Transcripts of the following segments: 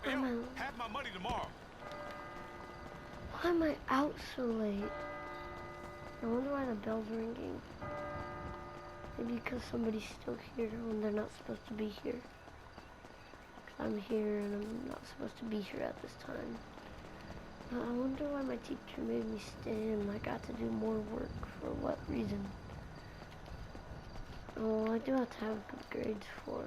Have my money tomorrow. Why am I out so late? I wonder why the bell's ringing. Maybe because somebody's still here when they're not supposed to be here. I'm here and I'm not supposed to be here at this time. I wonder why my teacher made me stay and I got to do more work. For what reason? Oh, I do have to have good grades for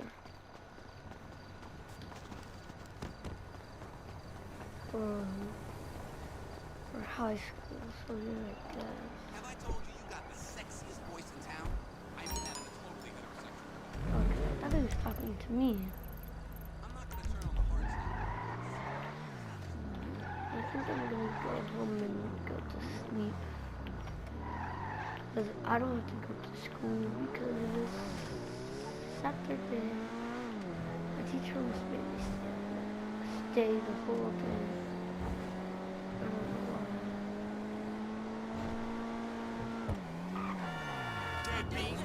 high school, so yeah, I guess. Have I told you you got the sexiest voice in town? I mean that in a totally heterosexual way. Okay, I thought he was talking to me. I'm not gonna turn on the hearts now. I think I'm gonna go home and go to sleep. Because I don't have to go to school because it is Saturday. My teacher almost made me stay the whole day. I don't know why. Deadbeat.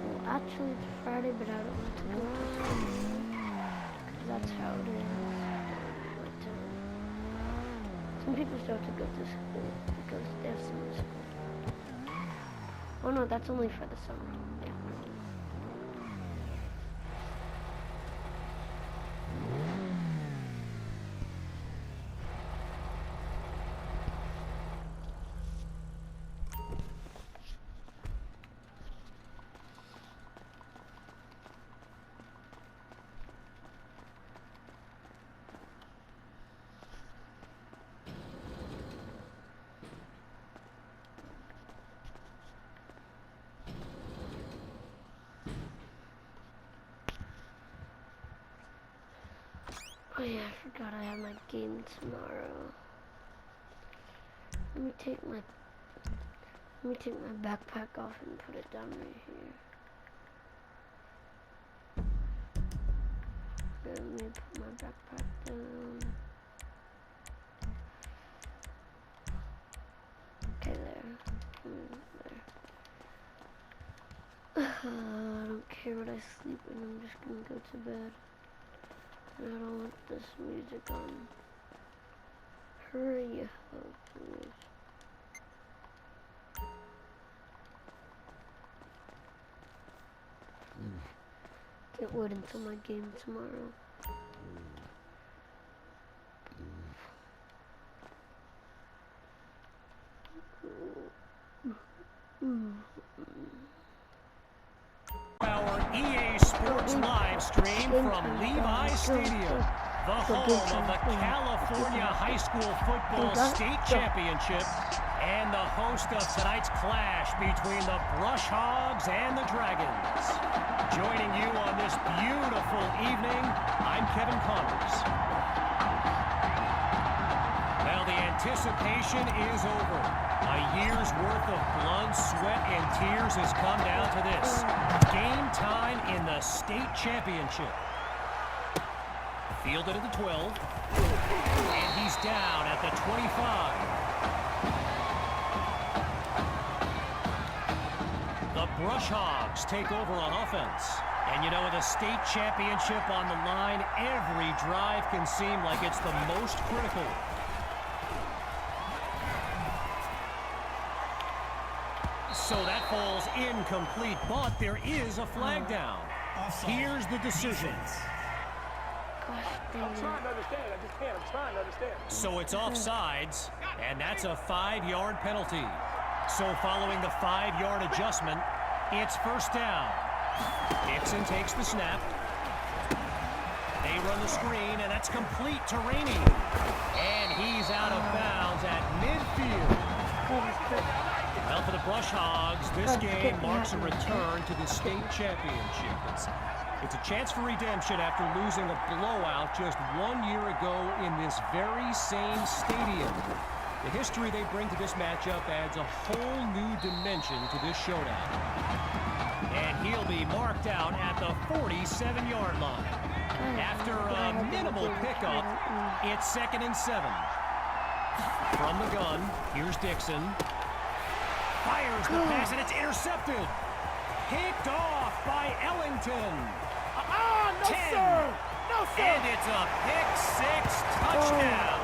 Well, actually it's Friday, but I don't have to go to school. Because that's how it is. But, some people still have to go to school because they have summer school. Oh no, that's only for the summer. Yeah. Oh yeah, I forgot I have my game tomorrow. Let me take my backpack off and put it down right here. Let me put my backpack down. Okay, there. There. I don't care what I sleep in, I'm just gonna go to bed. I don't want this music on. Hurry up, please. Can't wait until my game tomorrow. Our EA Sports live stream from Levi Stadium, the home of the California High School Football State Championship and the host of tonight's clash between the Brush Hogs and the Dragons. Joining you on this beautiful evening, I'm Kevin Connors. Well, the anticipation is over. A year's worth of blood, sweat, and tears has come down to this. Game time in the state championship. Fielded at the 12. And he's down at the 25. The Brush Hogs take over on offense. And you know, with a state championship on the line, every drive can seem like it's the most critical. So that falls incomplete, but there is a flag down. Here's the decision. I'm trying to understand. I just can't. I'm trying to understand. So it's offsides, and that's a 5-yard penalty. So following the 5-yard adjustment, it's first down. Dixon takes the snap. They run the screen, and that's complete to Rainey. And he's out of bounds at midfield. Well, for the Brush Hogs, this game marks a return to the state championship. It's a chance for redemption after losing a blowout just 1 year ago in this very same stadium. The history they bring to this matchup adds a whole new dimension to this showdown. And he'll be marked out at the 47-yard line. After a minimal pickup, it's 2nd and 7. From the gun, here's Dixon. Fires the pass, and it's intercepted. Picked off by Ellington. No, 10. sir! No, sir! And it's a pick-6 touchdown.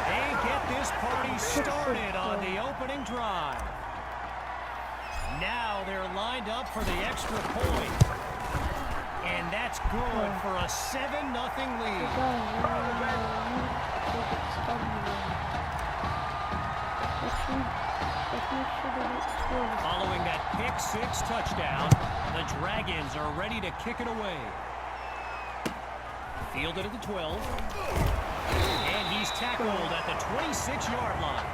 They get this party started on the opening drive. Now they're lined up for the extra point. And that's good for a 7-0 lead. Following that pick-6 touchdown, the Dragons are ready to kick it away. Fielded at the 12. And he's tackled at the 26-yard line.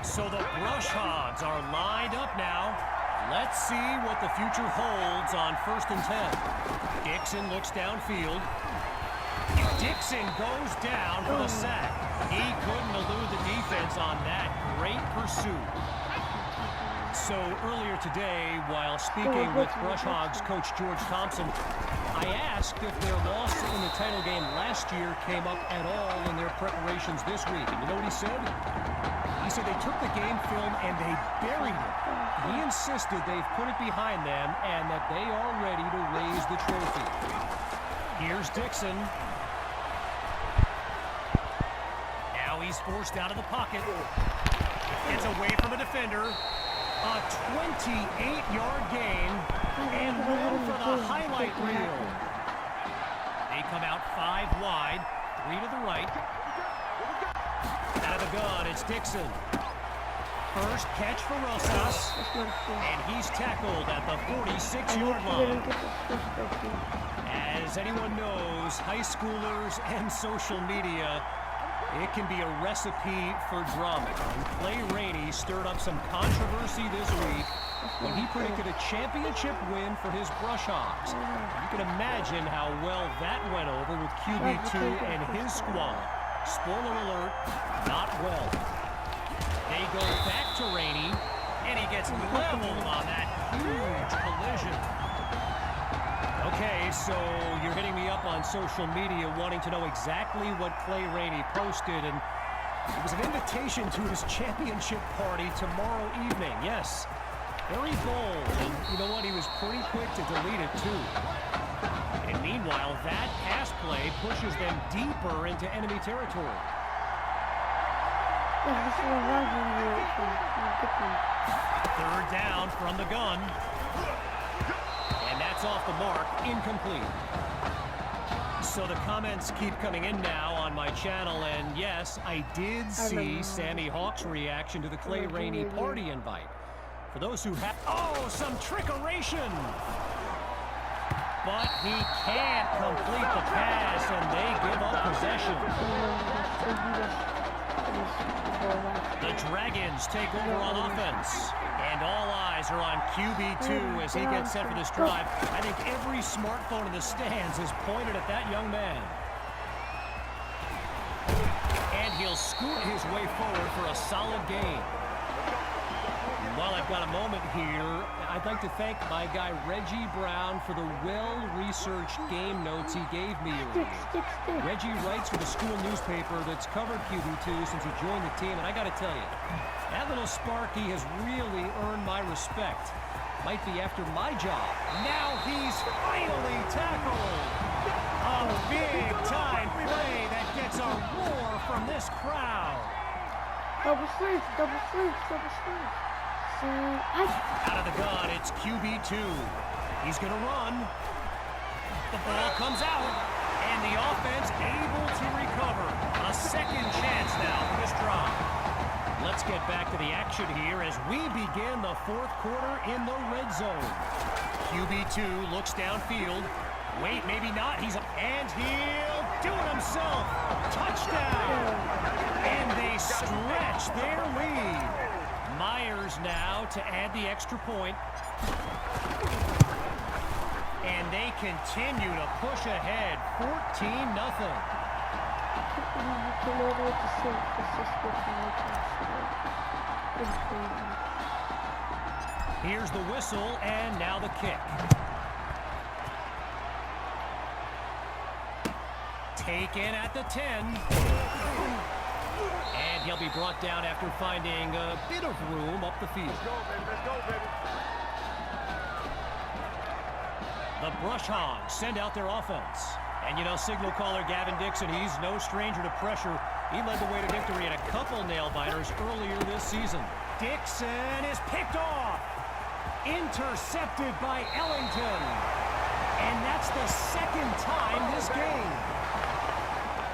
So the Brush Hogs are lined up now. Let's see what the future holds on 1st and 10. Dixon looks downfield. Dixon goes down for the sack. He couldn't elude the defense on that great pursuit. So earlier today, while speaking with Brush Hogs coach George Thompson, I asked if their loss in the title game last year came up at all in their preparations this week. And you know what he said? He said they took the game film and they buried it. He insisted they've put it behind them and that they are ready to raise the trophy. Here's Dixon. Now he's forced out of the pocket. Gets away from a defender. A 28-yard gain and room for the highlight reel. They come out 5 wide, 3 to the right. Out of the gun, it's Dixon. First catch for Rosas, and he's tackled at the 46-yard line. As anyone knows, high schoolers and social media, it can be a recipe for drama. And Clay Rainey stirred up some controversy this week when he predicted a championship win for his Brush Hogs. You can imagine how well that went over with QB2 and his squad. Spoiler alert, not well. They go back to Rainey, and he gets leveled on that huge collision. Okay, so you're hitting me up on social media wanting to know exactly what Clay Rainey posted, and it was an invitation to his championship party tomorrow evening. Yes, very bold, and you know what? He was pretty quick to delete it, too. And meanwhile, that pass play pushes them deeper into enemy territory. Third down from the gun. And that's off the mark, incomplete. So the comments keep coming in now on my channel, and yes, I did see Sammy Hawk's reaction to the Clay Rainey party invite. For those who have... Oh, some trickeration! But he can't complete the pass, and they give up possession. The Dragons take over on offense. And all eyes are on QB2 as he gets set for this drive. I think every smartphone in the stands is pointed at that young man. And he'll scoot his way forward for a solid gain. While I've got a moment here, I'd like to thank my guy Reggie Brown for the well-researched game notes he gave me earlier. Reggie writes for the school newspaper that's covered QB2 since he joined the team, and I got to tell you, that little Sparky has really earned my respect. Might be after my job. Now he's finally tackled. A big-time play that gets a roar from this crowd. Double sleeves, double sleeves, double sleeves. Out of the gun, it's QB2. He's going to run. The ball comes out, and the offense able to recover. A second chance now for this drive. Let's get back to the action here as we begin the 4th quarter in the red zone. QB2 looks downfield. Wait, maybe not. And he'll do it himself. Touchdown. And they stretch their lead. Myers now to add the extra point. And they continue to push ahead, 14-0. Here's the whistle, and now the kick. Taken at the 10. And he'll be brought down after finding a bit of room up the field. Let's go, baby. Let's go, baby. The Brush Hogs send out their offense. And you know, signal caller Gavin Dixon, he's no stranger to pressure. He led the way to victory in a couple nail-biters earlier this season. Dixon is picked off. Intercepted by Ellington. And that's the second time this game.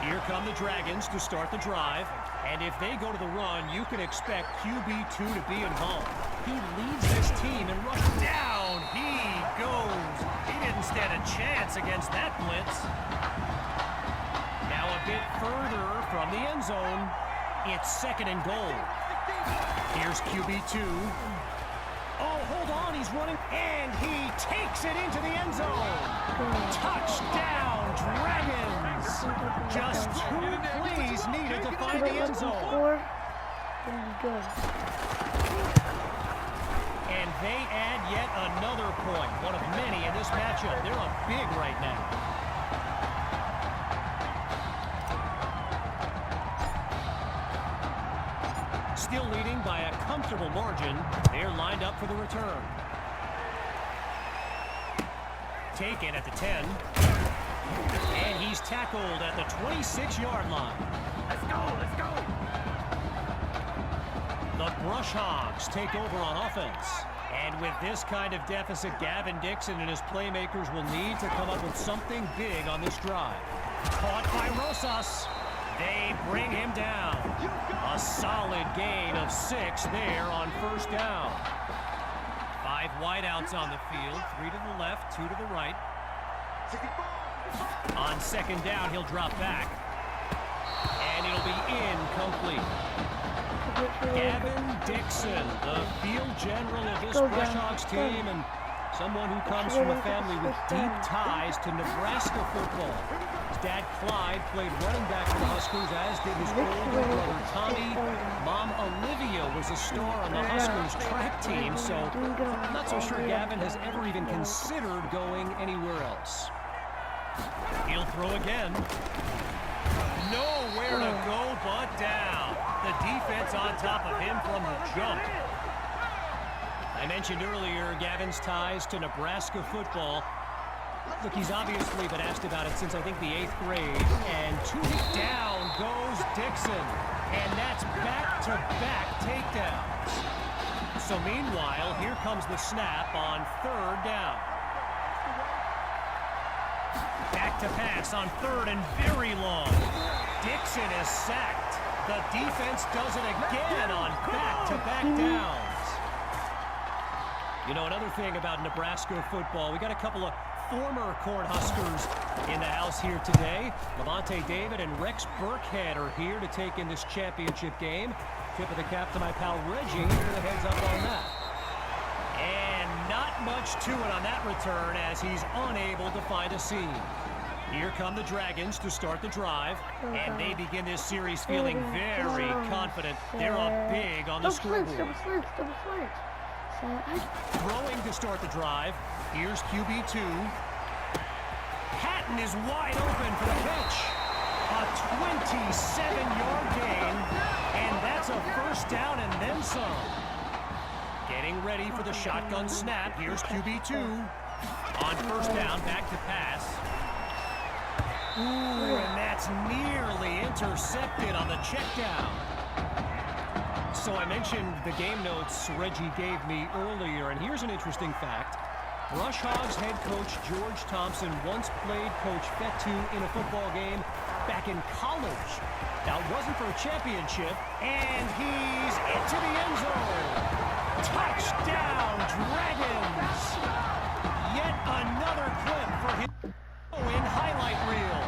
Here come the Dragons to start the drive. And if they go to the run, you can expect QB2 to be involved. He leads this team and rushes down. He goes. He didn't stand a chance against that blitz. Now a bit further from the end zone. It's 2nd and goal. Here's QB2. Oh, hold on, he's running, and he takes it into the end zone. Touchdown, Dragons! Just 2 plays needed to find the end zone. Good. And they add yet another point, one of many in this matchup. They're up big right now. Still leading by a comfortable margin. They're lined up for the return. Taken at the 10. And he's tackled at the 26-yard line. Let's go, let's go. The Brush Hogs take over on offense. And with this kind of deficit, Gavin Dixon and his playmakers will need to come up with something big on this drive. Caught by Rosas. They bring him down. A solid gain of 6 there on 1st down. 5 wideouts on the field, 3 to the left, 2 to the right. On 2nd down, he'll drop back. And it'll be incomplete. Gavin Dixon, the field general of this Brush Hogs team, and someone who comes from a family with deep ties to Nebraska football. His dad, Clyde, played running back for the Huskers, as did his older brother, Tommy. Mom, Olivia, was a star on the Huskers track team, so I'm not so sure Gavin has ever even considered going anywhere else. He'll throw again. Nowhere to go but down. The defense on top of him from the jump. I mentioned earlier Gavin's ties to Nebraska football. Look, he's obviously been asked about it since, I think, the 8th grade. And down goes Dixon. And that's back-to-back takedowns. So meanwhile, here comes the snap on 3rd down. Back to pass on 3rd and very long. Dixon is sacked. The defense does it again on back-to-back downs. You know, another thing about Nebraska football, we got a couple of former Cornhuskers in the house here today. Levante David and Rex Burkhead are here to take in this championship game. Tip of the cap to my pal Reggie for the heads up on that. And not much to it on that return as he's unable to find a seam. Here come the Dragons to start the drive, and they begin this series feeling very confident. They're up big on the scoreboard. Throwing to start the drive. Here's QB2. Hatton is wide open for the catch. A 27-yard gain, and that's a 1st down and then some. Getting ready for the shotgun snap. Here's QB2. On 1st down, back to pass. Ooh, and that's nearly intercepted on the check down. So I mentioned the game notes Reggie gave me earlier, and here's an interesting fact. Brush Hogs head coach George Thompson once played Coach Fetu in a football game back in college. Now, it wasn't for a championship, and he's into the end zone. Touchdown, Dragons! Yet another clip for him in highlight reel.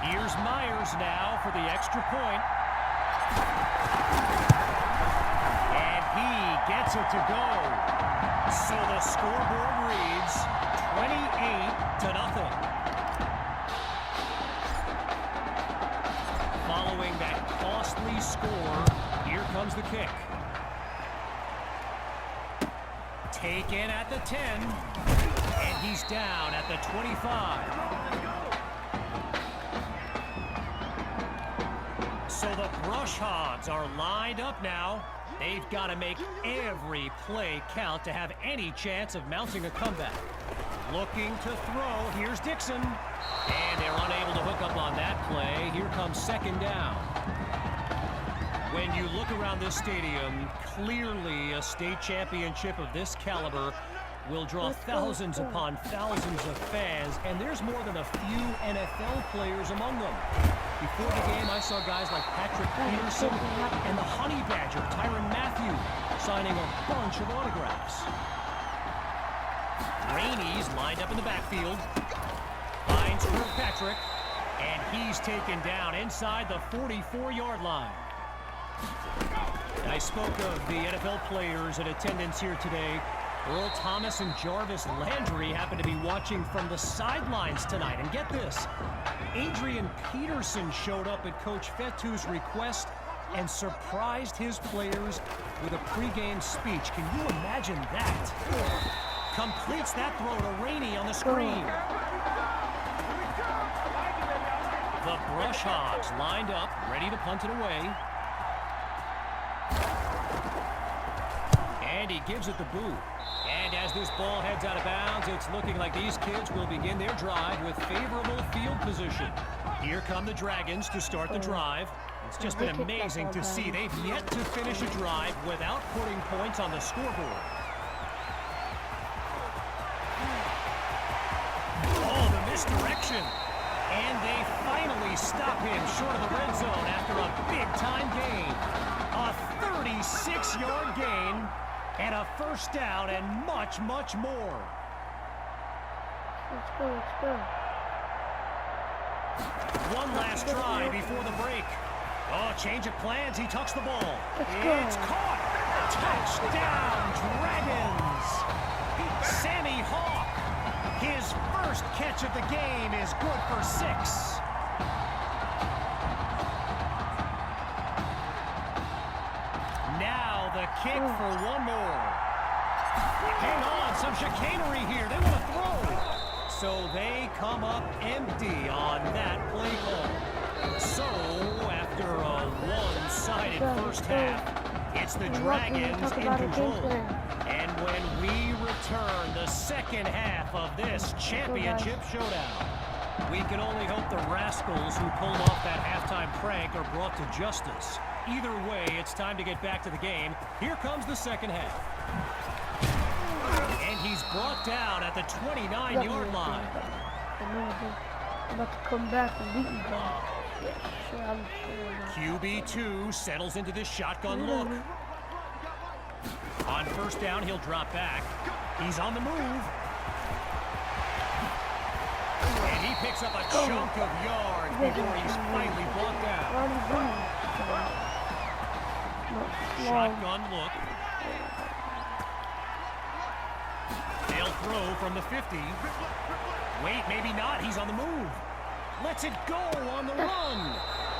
Here's Myers now for the extra point. And he gets it to go. So the scoreboard reads 28-0. Following that costly score, here comes the kick. Taken at the 10, and he's down at the 25. So the Brush Hogs are lined up now. They've got to make every play count to have any chance of mounting a comeback. Looking to throw. Here's Dixon. And they're unable to hook up on that play. Here comes second down. When you look around this stadium, clearly a state championship of this caliber will draw thousands upon thousands of fans, and there's more than a few NFL players among them. Before the game, I saw guys like Patrick Peterson and the Honey Badger, Tyrann Mathieu, signing a bunch of autographs. Rainey's lined up in the backfield. Finds Kirkpatrick, and he's taken down inside the 44-yard line. I spoke of the NFL players in attendance here today. Earl Thomas and Jarvis Landry happen to be watching from the sidelines tonight. And get this, Adrian Peterson showed up at Coach Fettu's request and surprised his players with a pregame speech. Can you imagine that? Completes that throw to Rainey on the screen. The Brush Hogs lined up, ready to punt it away. And he gives it the boot. And as this ball heads out of bounds, it's looking like these kids will begin their drive with favorable field position. Here come the Dragons to start the drive. It's just been amazing to see. They've yet to finish a drive without putting points on the scoreboard. Oh, the misdirection. And they finally stop him short of the red zone after a big-time gain. A 36-yard gain. And a first down and much, much more. Let's go, let's go. One last try before the break. Oh, change of plans. He tucks the ball. It's caught. Touchdown, Dragons. Sammy Hawk. His first catch of the game is good for 6. The kick for one more. Hang on, some chicanery here. They want to throw. So they come up empty on that play call. So after a one-sided first half, it's the Dragons in control. And when we return the second half of this championship showdown, we can only hope the rascals who pulled off that halftime prank are brought to justice. Either way, it's time to get back to the game. Here comes the second half. And he's brought down at the 29-yard line. I'm about to come back and beat you guys. Yeah, I'm sure. QB2 settles into this shotgun look. On first down, he'll drop back. He's on the move. And he picks up a chunk of yards before he's finally brought down. Shotgun look. They'll throw from the 50. Wait, maybe not. He's on the move. Lets it go on the run.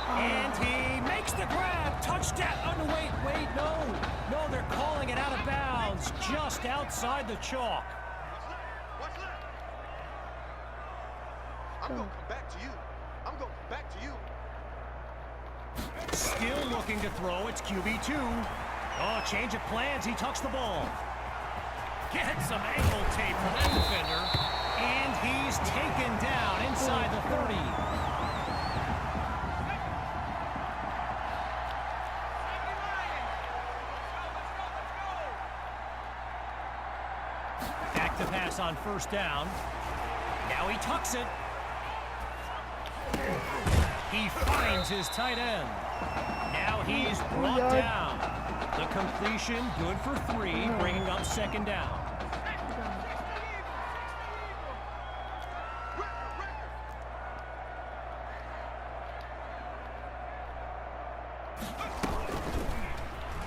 And he makes the grab. Touchdown. Oh, no, wait, no. No, they're calling it out of bounds just outside the chalk. I'm going to come back to you. I'm going to come back to you. Still looking to throw. It's QB2. Oh, change of plans. He tucks the ball. Gets some ankle tape from that defender. And he's taken down inside the 30. Back to pass on first down. Now he tucks it. He finds his tight end. Now he's brought down. The completion good for 3, bringing up second down.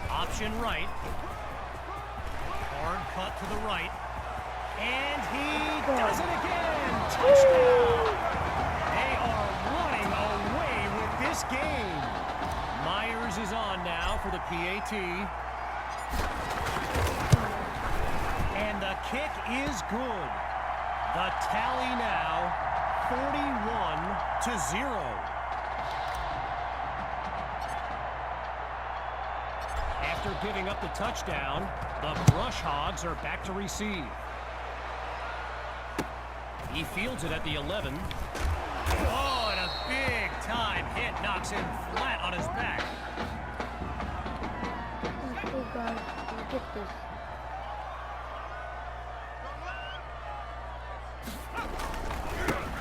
Option right. Hard cut to the right. And he does it again. Touchdown. They are running away with this game. Myers is on now for the PAT. And the kick is good. The tally now 41-0. After giving up the touchdown, the Brush Hogs are back to receive. He fields it at the 11. Oh, and a big-time hit knocks him flat on his back. Oh, God. Look at this.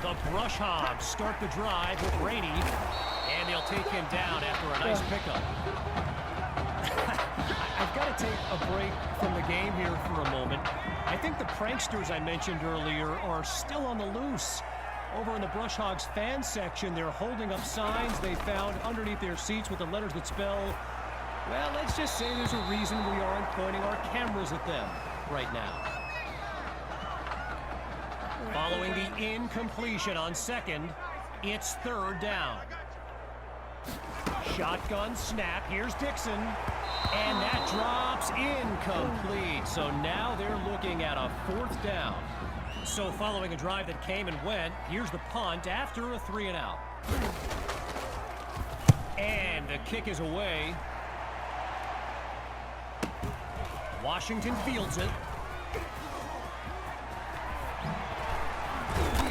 The Brush Hogs start the drive with Rainey, and they'll take him down after a nice pickup. I've got to take a break from the game here for a moment. I think the pranksters I mentioned earlier are still on the loose. Over in the Brush Hogs fan section, they're holding up signs they found underneath their seats with the letters that spell, well, let's just say there's a reason we aren't pointing our cameras at them right now. Following the incompletion on second, it's third down. Shotgun snap, here's Dixon, and that drops incomplete. So now they're looking at a fourth down. So following a drive that came and went, here's the punt after a 3-and-out. And the kick is away. Washington fields it.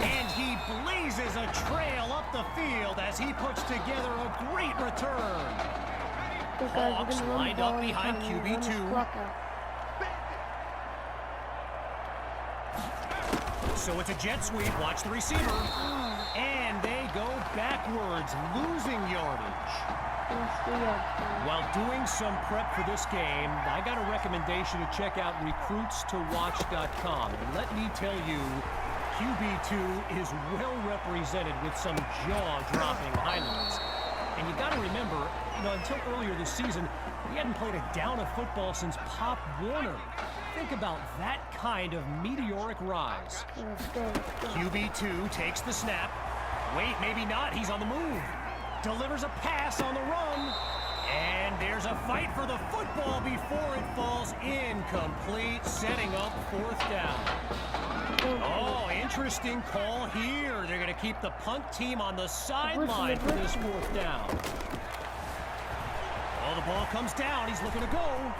And he blazes a trail up the field as he puts together a great return. Hawks lined up behind QB2. So it's a jet sweep. Watch the receiver. And they go backwards, losing yardage. While doing some prep for this game, I got a recommendation to check out recruitstowatch.com. And let me tell you, QB2 is well represented with some jaw-dropping highlights. And you got to remember, until earlier this season, we hadn't played a down of football since Pop Warner. Think about that kind of meteoric rise. QB2 takes the snap. Wait, maybe not. He's on the move. Delivers a pass on the run. And there's a fight for the football before it falls incomplete, setting up fourth down. Oh, interesting call here. They're going to keep the punt team on the sideline for this fourth down. Oh, the ball comes down. He's looking to go.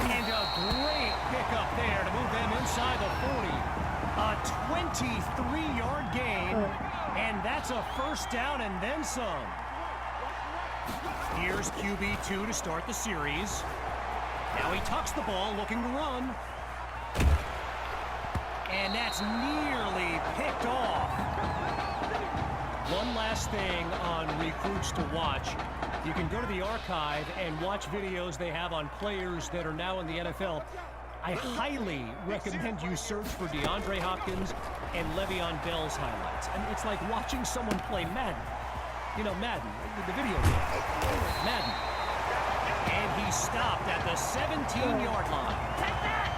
And a great pickup there to move them inside the 40. A 23-yard gain, and that's a first down and then some. Here's QB2 to start the series. Now he tucks the ball, looking to run. And that's nearly picked off. One last thing on Recruits to Watch. You can go to the archive and watch videos they have on players that are now in the NFL. I highly recommend you search for DeAndre Hopkins and Le'Veon Bell's highlights. And it's like watching someone play Madden. You know, Madden, the video game. Madden. And he stopped at the 17-yard line. Take that!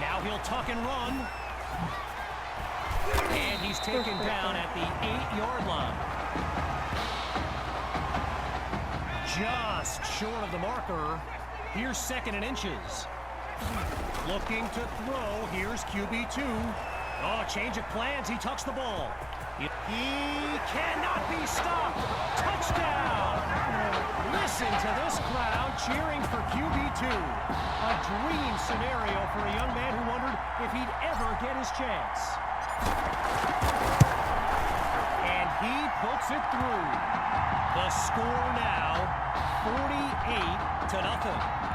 Now he'll tuck and run. And he's taken down at the 8-yard line. Just short of the marker. Here's second and inches. Looking to throw. Here's QB2. Oh, change of plans. He tucks the ball. He cannot be stopped. Touchdown! Listen to this crowd cheering for QB2. A dream scenario for a young man who wondered if he'd ever get his chance. And he puts it through. The score now, 48-0.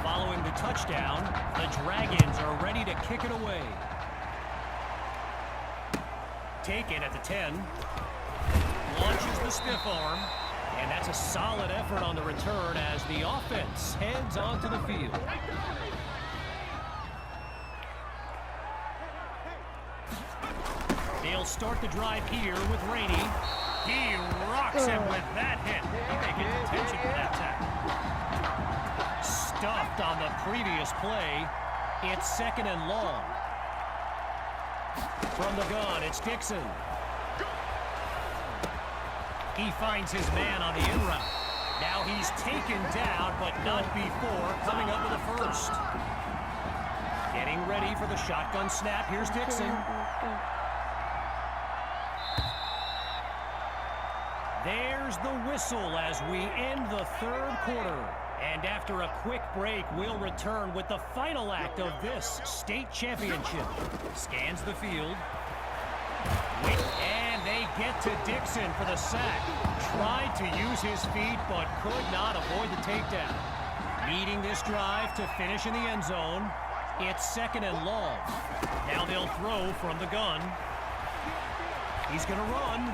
Following the touchdown, the Dragons are ready to kick it away. Taken at the 10. Launches the stiff arm. And that's a solid effort on the return as the offense heads onto the field. They'll start the drive here with Rainey. He rocks him with that hit. He may get detention for that tackle. Stuffed on the previous play. It's second and long. From the gun, it's Dixon. He finds his man on the in route. Now he's taken down, but not before coming up with a first. Getting ready for the shotgun snap. Here's Dixon. There's the whistle as we end the third quarter. And after a quick break, we'll return with the final act of this state championship. Scans the field. And they get to Dixon for the sack. Tried to use his feet, but could not avoid the takedown. Needing this drive to finish in the end zone. It's second and long. Now they'll throw from the gun. He's going to run.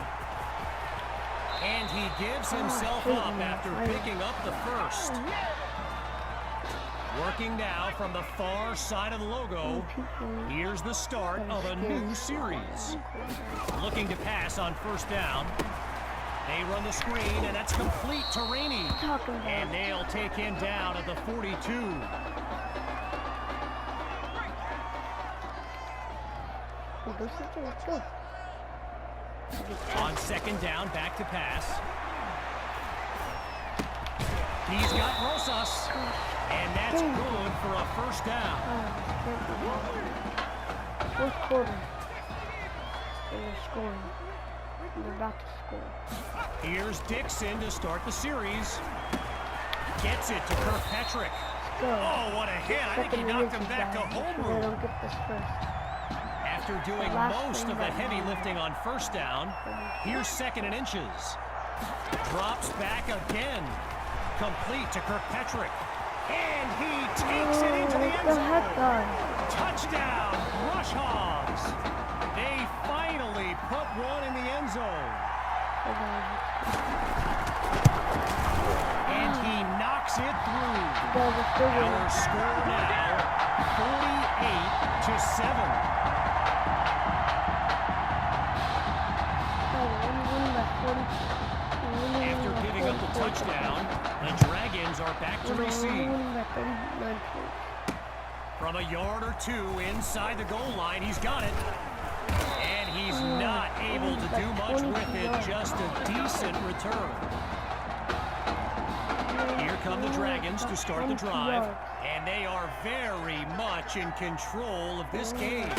And he gives himself up after picking up the first. Working now from the far side of the logo. Here's the start of a new series. Looking to pass on first down. They run the screen, and that's complete to Rainey. And they'll take him down at the 42. Let's go. On second down, back to pass. He's got Rosas, and that's good for a first down. Fourth quarter. And they're scoring. And they're about to score. Here's Dixon to start the series. Gets it to Kirkpatrick. Oh, what a hit. I think he knocked him back to home rule. I don't get this first. After doing most of the heavy lifting on first down, here's second and inches. Drops back again. Complete to Kirkpatrick. And he takes it into the end zone. Touchdown, Rush Hogs. They finally put one in the end zone. And he knocks it through. Our score now, 48-7. After giving up the touchdown, the Dragons are back to receive. From a yard or two inside the goal line, he's got it. And he's not able to do much with it, just a decent return. Here come the Dragons to start the drive, and they are very much in control of this game.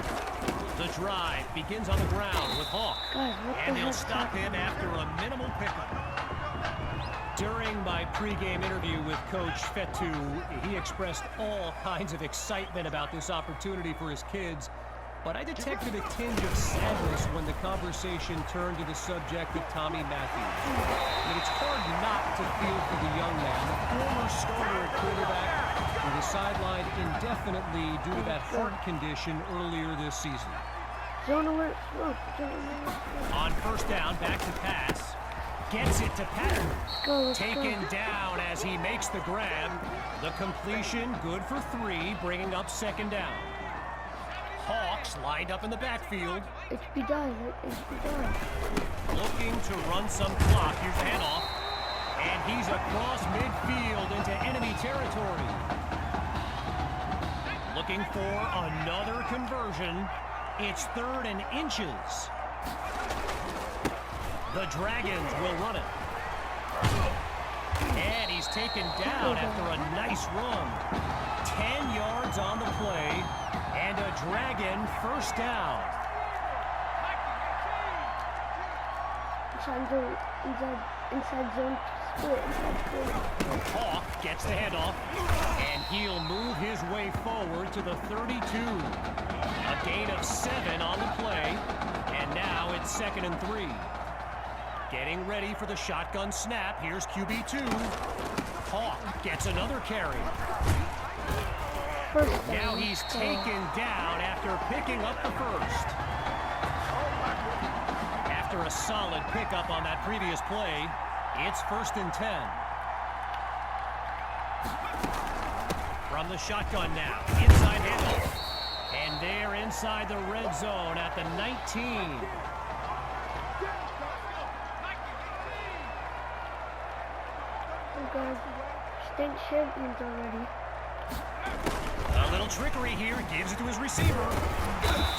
The drive begins on the ground with Hawk, and they'll stop him after a minimal pickup. During my pregame interview with Coach Fetu, he expressed all kinds of excitement about this opportunity for his kids, but I detected a tinge of sadness when the conversation turned to the subject of Tommy Matthews. I mean, it's hard not to feel for the young man, the former starter at quarterback, who was sidelined indefinitely due to that heart condition earlier this season. On first down, back to pass. Gets it to Patton. Taken down as he makes the grab. The completion, good for 3, bringing up second down. Hawks lined up in the backfield. HB dive. Looking to run some clock. Here's the handoff. And he's across midfield into enemy territory. Looking for another conversion. It's third and inches. The Dragons will run it. And he's taken down after a nice run. 10 yards on the play. And a Dragon first down. Inside zone split. Hawk gets the handoff. And he'll move his way forward to the 32. A gain of 7 on the play. And now it's second and 3. Getting ready for the shotgun snap. Here's QB2. Hawk gets another carry. Now he's taken down after picking up the first. After a solid pickup on that previous play, it's first and 10. From the shotgun now, inside handoff. And they're inside the red zone at the 19. State champions already. A little trickery here, gives it to his receiver.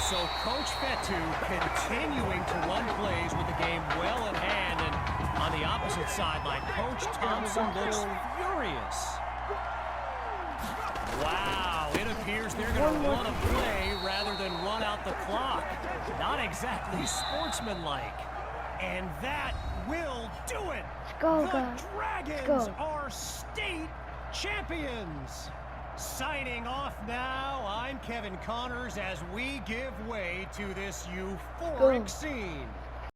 So Coach Fetu continuing to run plays with the game well in hand, and on the opposite opposite sideline. Coach Thompson looks furious. Wow, it appears they're going to run a play rather than run out the clock. Not exactly sportsmanlike. And that will do it. Let's go, the guys. Dragons are state champions. Signing off now, I'm Kevin Connors as we give way to this euphoric scene.